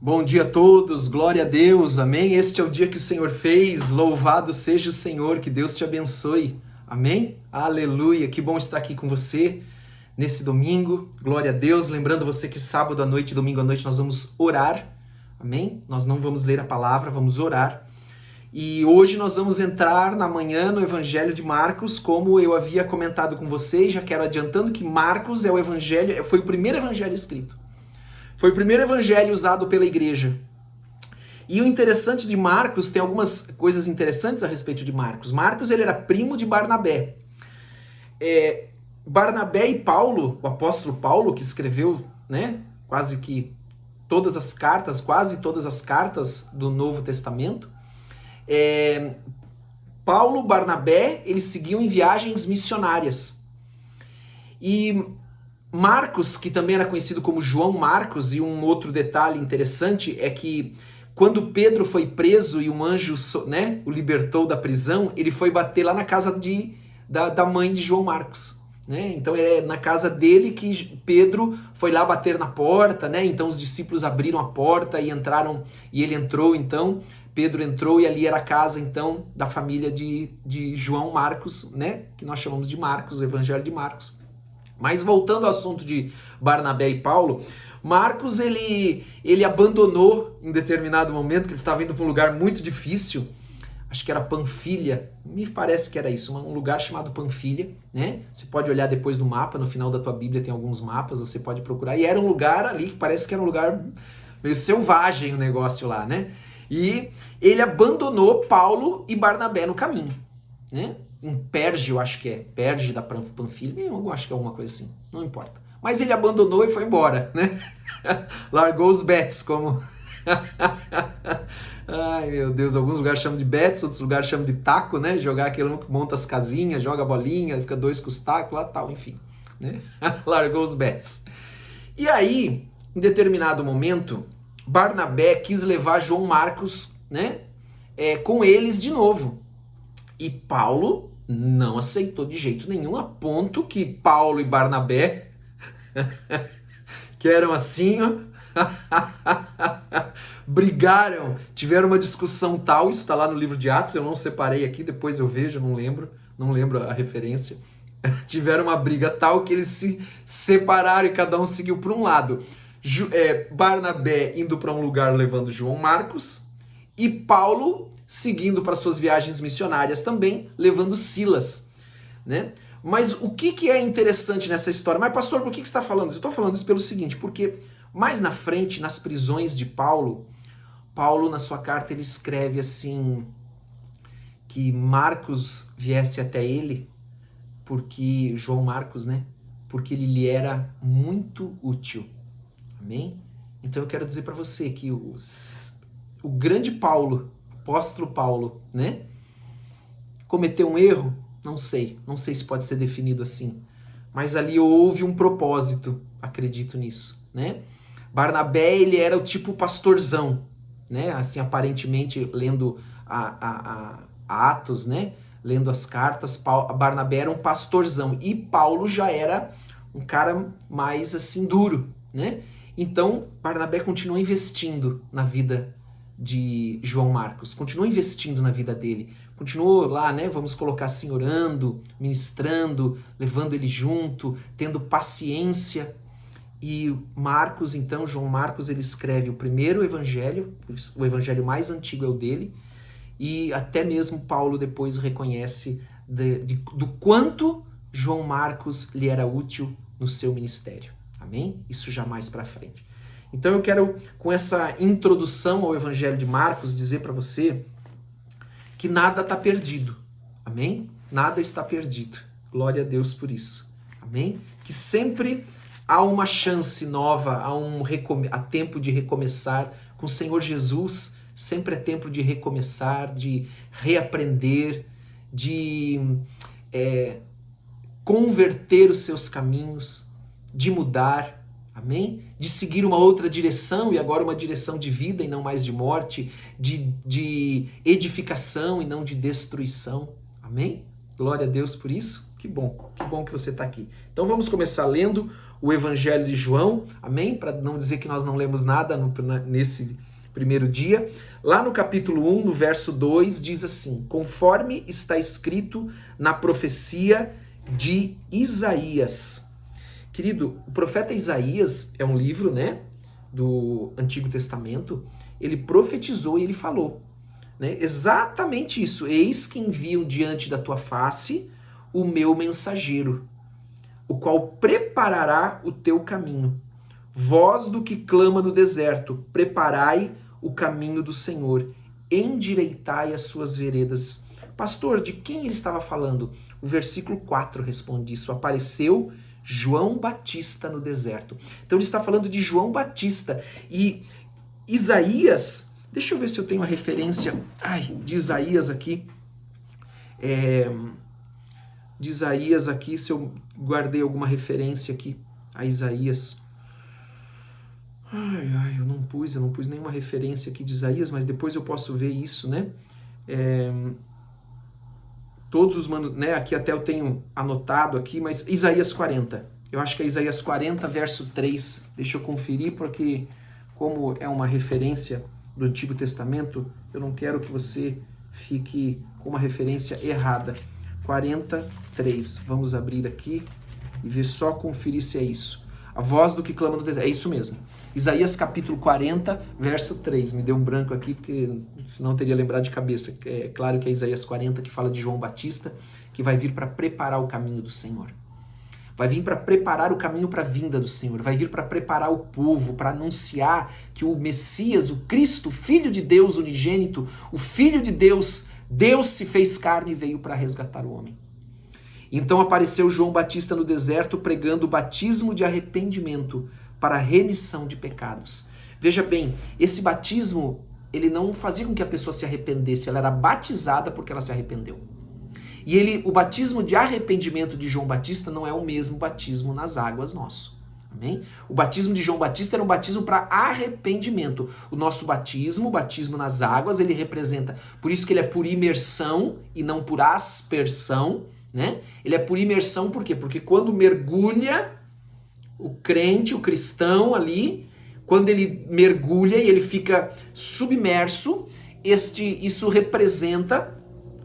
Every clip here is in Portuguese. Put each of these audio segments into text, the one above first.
Bom dia a todos, glória a Deus, amém? Este é o dia que o Senhor fez, louvado seja o Senhor, que Deus te abençoe, amém? Aleluia, que bom estar aqui com você nesse domingo, glória a Deus. Lembrando você que sábado à noite, domingo à noite nós vamos orar, amém? Nós não vamos ler a palavra, vamos orar. E hoje nós vamos entrar na manhã no Evangelho de Marcos, como eu havia comentado com vocês, já quero adiantando que Marcos é o evangelho, foi o primeiro evangelho escrito. Foi o primeiro evangelho usado pela igreja. E o interessante de Marcos, tem algumas coisas interessantes a respeito de Marcos. Marcos, ele era primo de Barnabé. Barnabé e Paulo, o apóstolo Paulo, que escreveu, né, quase todas as cartas do Novo Testamento, Paulo, Barnabé, eles seguiam em viagens missionárias. E Marcos, que também era conhecido como João Marcos, e um outro detalhe interessante é que quando Pedro foi preso e um anjo, né, o libertou da prisão, ele foi bater lá na casa da mãe de João Marcos. Né? Então é na casa dele que Pedro foi lá bater na porta, né? Então os discípulos abriram a porta e entraram, e ele entrou, então Pedro entrou e ali era a casa então da família de João Marcos, né? Que nós chamamos de Marcos, o Evangelho de Marcos. Mas voltando ao assunto de Barnabé e Paulo, Marcos ele abandonou em determinado momento, que ele estava indo para um lugar muito difícil, acho que era Panfilha, me parece que era isso, um lugar chamado Panfilha, né? Você pode olhar depois no mapa, no final da tua Bíblia tem alguns mapas, você pode procurar, e era um lugar ali que parece que era um lugar meio selvagem o negócio lá, né? E ele abandonou Paulo e Barnabé no caminho, né? Em Perge, eu acho que é, Perge da Panfilha, eu acho que é alguma coisa assim, não importa. Mas ele abandonou e foi embora, né? Largou os bets, como... Ai, meu Deus, alguns lugares chamam de bets, outros lugares chamam de taco, né? Jogar aquele que monta as casinhas, joga a bolinha, fica dois com os tacos lá, tal, enfim, né? Largou os bets. E aí, em determinado momento, Barnabé quis levar João Marcos, né? Com eles de novo. E Paulo não aceitou de jeito nenhum, a ponto que Paulo e Barnabé, que eram assim, ó, brigaram, tiveram uma discussão tal, isso está lá no livro de Atos, eu não separei aqui, depois eu vejo, não lembro a referência. Tiveram uma briga tal que eles se separaram e cada um seguiu para um lado. Barnabé indo para um lugar levando João Marcos e Paulo seguindo para suas viagens missionárias também, levando Silas, né? Mas o que é interessante nessa história? Mas pastor, por que você está falando isso? Eu estou falando isso pelo seguinte, porque mais na frente, nas prisões de Paulo, na sua carta, ele escreve assim, que Marcos viesse até ele, porque, João Marcos, né? Porque ele lhe era muito útil. Amém? Então eu quero dizer para você que o grande Paulo, apóstolo Paulo, né? Cometeu um erro? Não sei se pode ser definido assim. Mas ali houve um propósito, acredito nisso, né? Barnabé, ele era o tipo pastorzão, né? Assim, aparentemente, lendo a Atos, né? Lendo as cartas, Barnabé era um pastorzão. E Paulo já era um cara mais, assim, duro, né? Então, Barnabé continuou investindo na vida de João Marcos, continuou investindo na vida dele, continuou lá, né, vamos colocar assim, orando, ministrando, levando ele junto, tendo paciência. E Marcos, então, João Marcos, ele escreve o primeiro evangelho, o evangelho mais antigo é o dele, e até mesmo Paulo depois reconhece do quanto João Marcos lhe era útil no seu ministério. Amém? Isso já mais para frente. Então eu quero, com essa introdução ao Evangelho de Marcos, dizer para você que nada está perdido. Amém? Nada está perdido. Glória a Deus por isso. Amém? Que sempre há uma chance nova, há tempo de recomeçar. Com o Senhor Jesus, sempre é tempo de recomeçar, de reaprender, de converter os seus caminhos, de mudar. Amém? De seguir uma outra direção, e agora uma direção de vida e não mais de morte, de edificação e não de destruição. Amém? Glória a Deus por isso. que bom que você está aqui. Então vamos começar lendo o Evangelho de João, amém? Para não dizer que nós não lemos nada nesse primeiro dia. Lá no capítulo 1, no verso 2, diz assim: conforme está escrito na profecia de Isaías. Querido, o profeta Isaías é um livro, né, do Antigo Testamento. Ele profetizou e ele falou, né, exatamente isso. Eis que envio diante da tua face o meu mensageiro, o qual preparará o teu caminho. Voz do que clama no deserto, preparai o caminho do Senhor, endireitai as suas veredas. Pastor, de quem ele estava falando? O versículo 4 responde isso. Apareceu João Batista no deserto. Então ele está falando de João Batista. E Isaías, deixa eu ver se eu tenho a referência de Isaías aqui. De Isaías aqui, se eu guardei alguma referência aqui a Isaías. Eu não pus nenhuma referência aqui de Isaías, mas depois eu posso ver isso, né? Todos os né? Aqui até eu tenho anotado aqui, mas Isaías 40. Eu acho que é Isaías 40, verso 3. Deixa eu conferir, porque como é uma referência do Antigo Testamento, eu não quero que você fique com uma referência errada. 43. Vamos abrir aqui e ver, só conferir se é isso. A voz do que clama no deserto. É isso mesmo. Isaías capítulo 40, verso 3. Me deu um branco aqui, porque senão eu teria lembrado de cabeça. É claro que é Isaías 40 que fala de João Batista, que vai vir para preparar o caminho do Senhor. Vai vir para preparar o caminho para a vinda do Senhor. Vai vir para preparar o povo, para anunciar que o Messias, o Cristo, o Filho de Deus unigênito, o Filho de Deus, Deus se fez carne e veio para resgatar o homem. Então apareceu João Batista no deserto pregando o batismo de arrependimento para a remissão de pecados. Veja bem, esse batismo, ele não fazia com que a pessoa se arrependesse, ela era batizada porque ela se arrependeu. E o batismo de arrependimento de João Batista não é o mesmo batismo nas águas nosso. Amém? O batismo de João Batista era um batismo para arrependimento. O nosso batismo, o batismo nas águas, ele representa, por isso que ele é por imersão e não por aspersão, né? Ele é por imersão, por quê? Porque quando mergulha o crente, o cristão ali, quando ele mergulha e ele fica submerso, isso representa,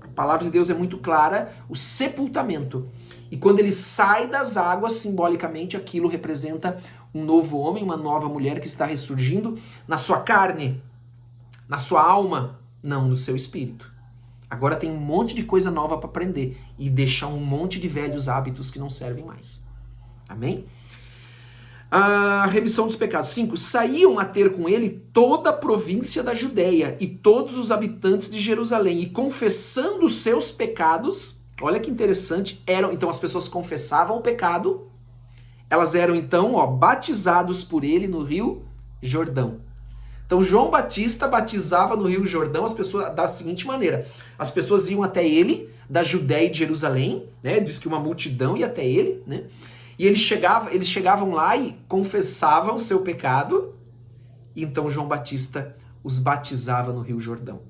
a palavra de Deus é muito clara, o sepultamento. E quando ele sai das águas, simbolicamente, aquilo representa um novo homem, uma nova mulher que está ressurgindo na sua carne, na sua alma, não no seu espírito. Agora tem um monte de coisa nova para aprender e deixar um monte de velhos hábitos que não servem mais. Amém? A remissão dos pecados. 5. Saíam a ter com ele toda a província da Judéia e todos os habitantes de Jerusalém, e confessando os seus pecados. Olha que interessante, então as pessoas confessavam o pecado, elas eram então batizados por ele no Rio Jordão. Então João Batista batizava no Rio Jordão as pessoas da seguinte maneira: as pessoas iam até ele, da Judéia e de Jerusalém, né? Diz que uma multidão ia até ele, né? E eles chegavam lá e confessavam o seu pecado, e então João Batista os batizava no Rio Jordão.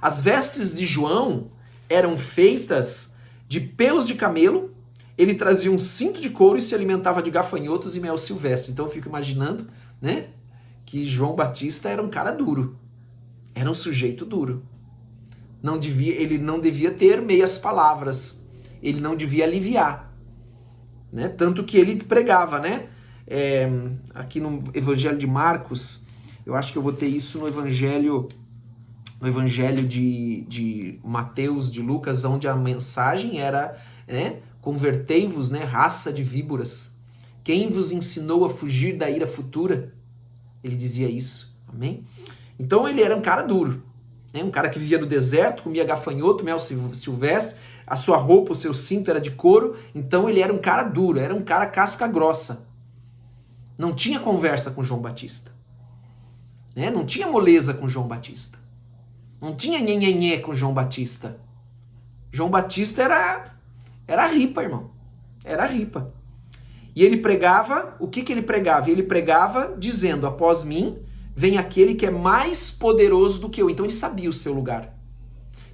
As vestes de João eram feitas de pelos de camelo, ele trazia um cinto de couro e se alimentava de gafanhotos e mel silvestre. Então eu fico imaginando, né, que João Batista era um cara duro, era um sujeito duro. Ele não devia ter meias palavras, ele não devia aliviar, né? Tanto que ele pregava, né? Aqui no Evangelho de Marcos, eu acho que eu vou ter isso no Evangelho de Mateus, de Lucas, onde a mensagem era, né, convertei-vos, né, raça de víboras. Quem vos ensinou a fugir da ira futura? Ele dizia isso, amém? Então ele era um cara duro, né, um cara que vivia no deserto, comia gafanhoto, mel silvestre, a sua roupa, o seu cinto era de couro, então ele era um cara duro, era um cara casca grossa. Não tinha conversa com João Batista, né? Não tinha moleza com João Batista. Não tinha nhenhenhê com João Batista. João Batista era ripa, irmão. Era ripa. E ele pregava, o que ele pregava? Ele pregava dizendo, após mim, vem aquele que é mais poderoso do que eu. Então ele sabia o seu lugar.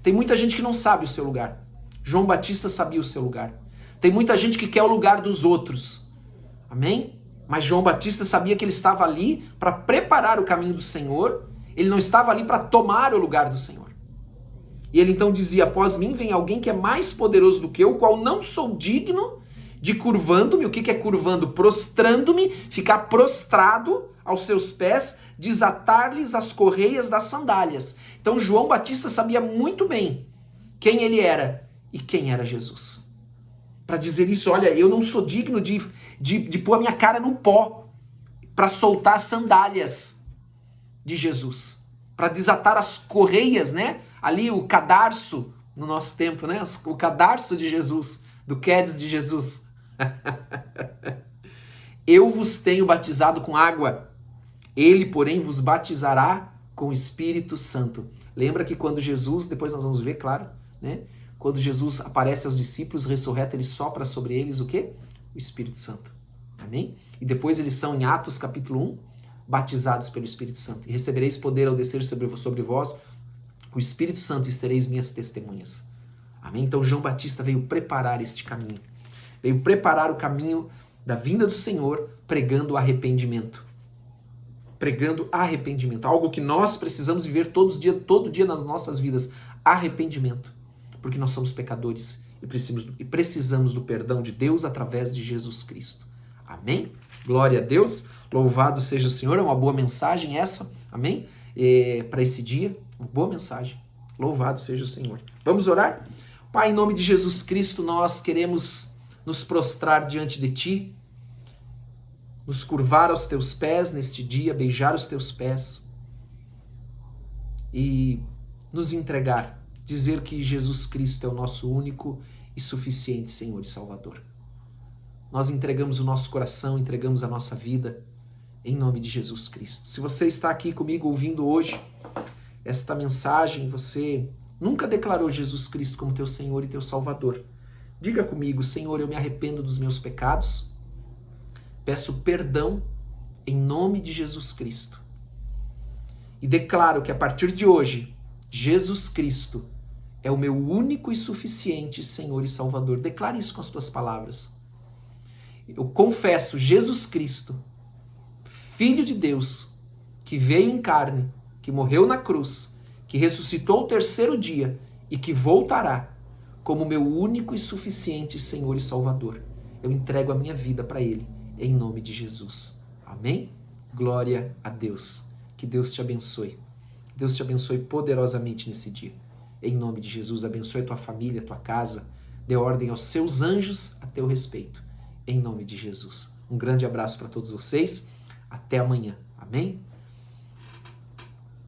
Tem muita gente que não sabe o seu lugar. João Batista sabia o seu lugar. Tem muita gente que quer o lugar dos outros. Amém? Mas João Batista sabia que ele estava ali para preparar o caminho do Senhor. Ele não estava ali para tomar o lugar do Senhor. E ele então dizia: após mim vem alguém que é mais poderoso do que eu, o qual não sou digno de curvando-me. O que é curvando? Prostrando-me, ficar prostrado aos seus pés, desatar-lhes as correias das sandálias. Então João Batista sabia muito bem quem ele era e quem era Jesus. Para dizer isso: olha, eu não sou digno de pôr a minha cara no pó para soltar as sandálias de Jesus, para desatar as correias, né? Ali o cadarço, no nosso tempo, né? O cadarço de Jesus, do Quedes de Jesus. Eu vos tenho batizado com água, ele, porém, vos batizará com o Espírito Santo. Lembra que quando Jesus, depois nós vamos ver, claro, né? Quando Jesus aparece aos discípulos, ressurreto, ele sopra sobre eles o quê? O Espírito Santo. Amém? E depois eles são, em Atos capítulo 1, batizados pelo Espírito Santo. E recebereis poder ao descer sobre vós o Espírito Santo e sereis minhas testemunhas. Amém? Então João Batista veio preparar este caminho. Veio preparar o caminho da vinda do Senhor, pregando arrependimento. Pregando arrependimento. Algo que nós precisamos viver todo dia nas nossas vidas. Arrependimento. Porque nós somos pecadores e precisamos do perdão de Deus através de Jesus Cristo. Amém? Glória a Deus. Louvado seja o Senhor. É uma boa mensagem essa. Amém? Para esse dia. Uma boa mensagem. Louvado seja o Senhor. Vamos orar? Pai, em nome de Jesus Cristo, nós queremos nos prostrar diante de Ti, nos curvar aos Teus pés neste dia, beijar os Teus pés e nos entregar, dizer que Jesus Cristo é o nosso único e suficiente Senhor e Salvador. Nós entregamos o nosso coração, entregamos a nossa vida em nome de Jesus Cristo. Se você está aqui comigo ouvindo hoje esta mensagem, você nunca declarou Jesus Cristo como teu Senhor e teu Salvador, diga comigo: Senhor, eu me arrependo dos meus pecados, peço perdão em nome de Jesus Cristo e declaro que a partir de hoje, Jesus Cristo é o meu único e suficiente Senhor e Salvador. Declare isso com as tuas palavras. Eu confesso Jesus Cristo, Filho de Deus, que veio em carne, que morreu na cruz, que ressuscitou ao terceiro dia e que voltará como meu único e suficiente Senhor e Salvador. Eu entrego a minha vida para Ele, em nome de Jesus. Amém? Glória a Deus. Que Deus te abençoe. Deus te abençoe poderosamente nesse dia. Em nome de Jesus, abençoe a tua família, a tua casa. Dê ordem aos seus anjos a teu respeito. Em nome de Jesus. Um grande abraço para todos vocês. Até amanhã. Amém?